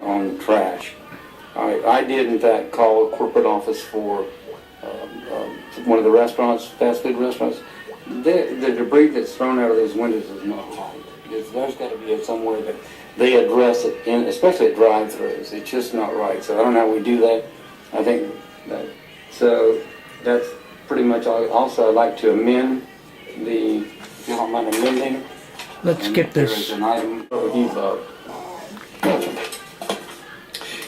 on trash. I did in fact call a corporate office for one of the restaurants, fast food restaurants. The debris that's thrown out of those windows is not right. There's got to be somewhere that they address it, especially at drive-throughs. It's just not right. So I don't know how we do that. I think that, so that's pretty much all. Also, I'd like to amend the, if you don't mind amending. Let's skip this. There is an item with you, Bob.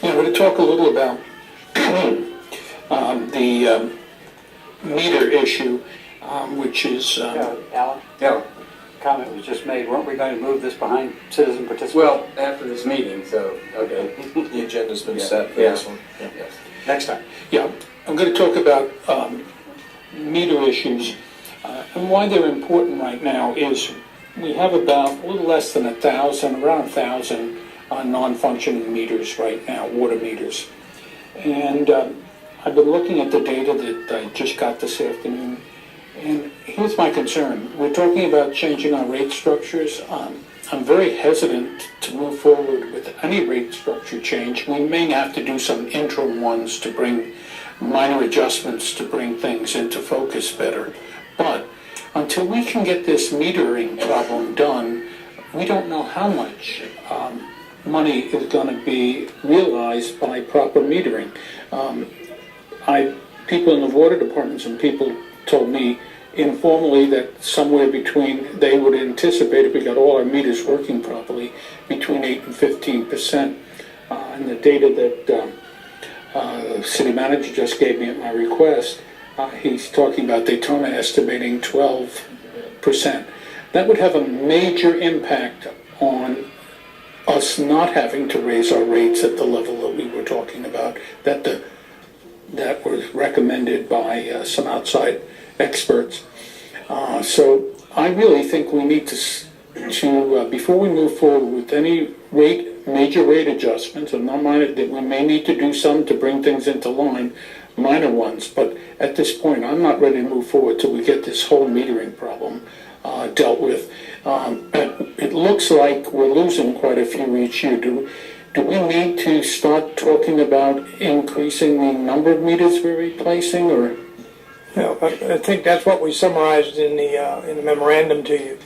Yeah, I'm going to talk a little about the meter issue, which is... Alan? Yeah. Comment was just made. Weren't we going to move this behind citizen participation? Well, after this meeting, so, okay. The agenda's been Yeah. set for Yeah. this one. Yeah. Yes. Next time. Yeah, I'm going to talk about meter issues. And why they're important right now is we have about a little less than 1,000, around 1,000 non-functioning meters right now, water meters. And I've been looking at the data that I just got this afternoon. And here's my concern. We're talking about changing our rate structures. I'm very hesitant to move forward with any rate structure change. We may have to do some interim ones to bring minor adjustments to bring things into focus better. But until we can get this metering problem done, we don't know how much money is going to be realized by proper metering. People in the water departments and people told me informally that somewhere between, they would anticipate if we got all our meters working properly, between 8 and 15%. And the data that the city manager just gave me at my request, he's talking about Daytona estimating 12%. That would have a major impact on us not having to raise our rates at the level that we were talking about, that was recommended by some outside experts. So I really think we need to before we move forward with any major rate adjustments, and not minor, that we may need to do some to bring things into line, minor ones, but at this point I'm not ready to move forward till we get this whole metering problem dealt with. It looks like we're losing quite a few each year. Do we need to start talking about increasing the number of meters we're replacing, or? No, I think that's what we summarized in the memorandum to you.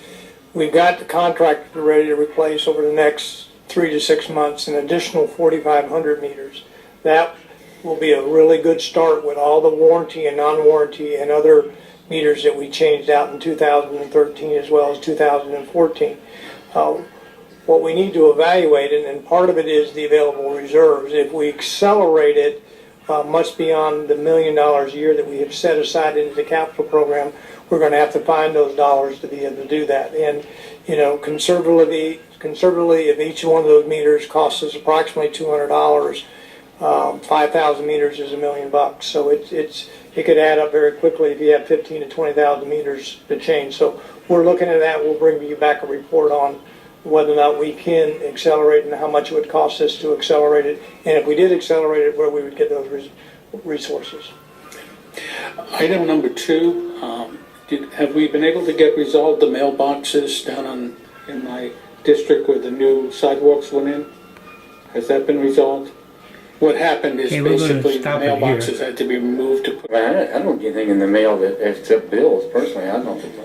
We've got the contract ready to replace over the next 3 to 6 months an additional 4,500 meters. That will be a really good start with all the warranty and non-warranty and other meters that we changed out in 2013 as well as 2014. What we need to evaluate, and part of it is the available reserves. If we accelerate it much beyond the $1 million a year that we have set aside into the capital program, we're going to have to find those dollars to be able to do that. And conservatively, if each one of those meters costs us approximately $200, 5,000 meters is $1 million. So it could add up very quickly if you have 15 to 20,000 meters to change. So we're looking at that. We'll bring you back a report on whether or not we can accelerate and how much it would cost us to accelerate it, and if we did accelerate it, where we would get those resources. Item number 2, have we been able to get resolved the mailboxes down in my district where the new sidewalks went in? Has that been resolved? What happened is basically the mailboxes had to be removed to put... Well, I don't get anything in the mail that except bills, personally. I don't think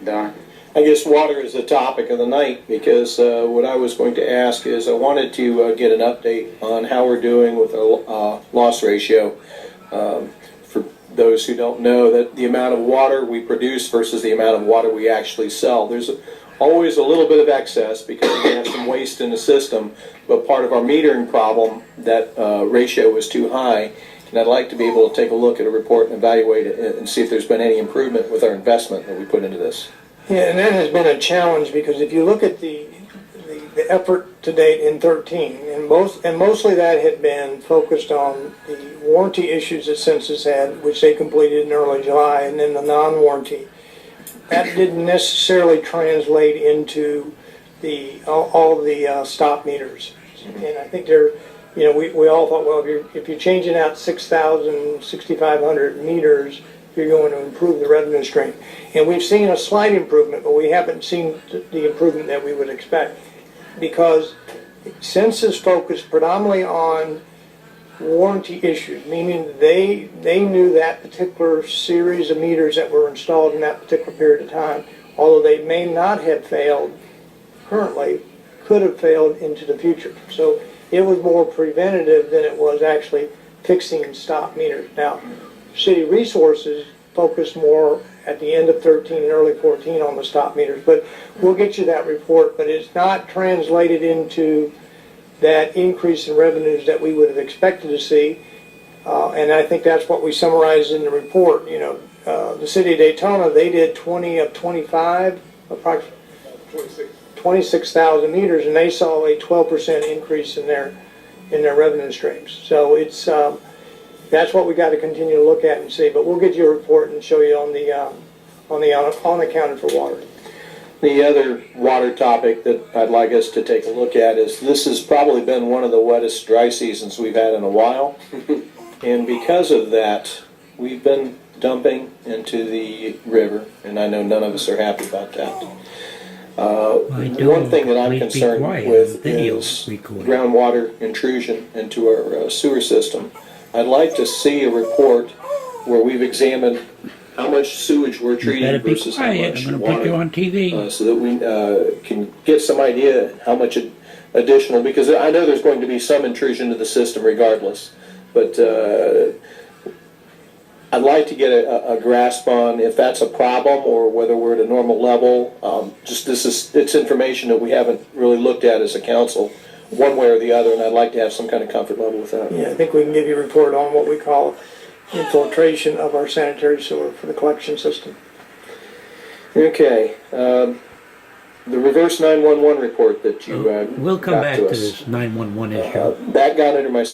Don? I guess water is the topic of the night, because what I was going to ask is I wanted to get an update on how we're doing with our loss ratio. For those who don't know, that the amount of water we produce versus the amount of water we actually sell. There's always a little bit of excess because we have some waste in the system, but part of our metering problem, that ratio was too high, and I'd like to be able to take a look at a report and evaluate it and see if there's been any improvement with our investment that we put into this. Yeah, and that has been a challenge, because if you look at the effort to date in 13, and mostly that had been focused on the warranty issues that Census had, which they completed in early July, and then the non-warranty. That didn't necessarily translate into all the stop meters, and I think we all thought, well, if you're changing out 6,000, 6,500 meters, you're going to improve the revenue stream. And we've seen a slight improvement, but we haven't seen the improvement that we would expect, because Census focused predominantly on warranty issues, meaning they knew that particular series of meters that were installed in that particular period of time, although they may not have failed currently, could have failed into the future. So it was more preventative than it was actually fixing stop meters. Now, city resources focused more at the end of 13 and early 14 on the stop meters, but we'll get you that report, but it's not translated into that increase in revenues that we would have expected to see. And I think that's what we summarized in the report. You know, the city of Daytona, they did 20 of 25, approximately 26,000 meters, and they saw a 12% increase in their revenue streams. So it's that's what we got to continue to look at and see. But we'll get you a report and show you on the unaccounted for water. The other water topic that I'd like us to take a look at is this has probably been one of the wettest dry seasons we've had in a while. And because of that, we've been dumping into the river, and I know none of us are happy about that. One thing that I'm concerned with is groundwater intrusion into our sewer system. I'd like to see a report where we've examined how much sewage we're treating versus how much I'm going to water. put you on TV. So that we can get some idea how much additional, because I know there's going to be some intrusion to the system regardless, but I'd like to get a grasp on if that's a problem or whether we're at a normal level. It's information that we haven't really looked at as a council, one way or the other, and I'd like to have some kind of comfort level with that. Yeah, I think we can give you a report on what we call infiltration of our sanitary sewer for the collection system. Okay, the reverse 911 report that you We'll come got back to to us. this 911 issue. That got under my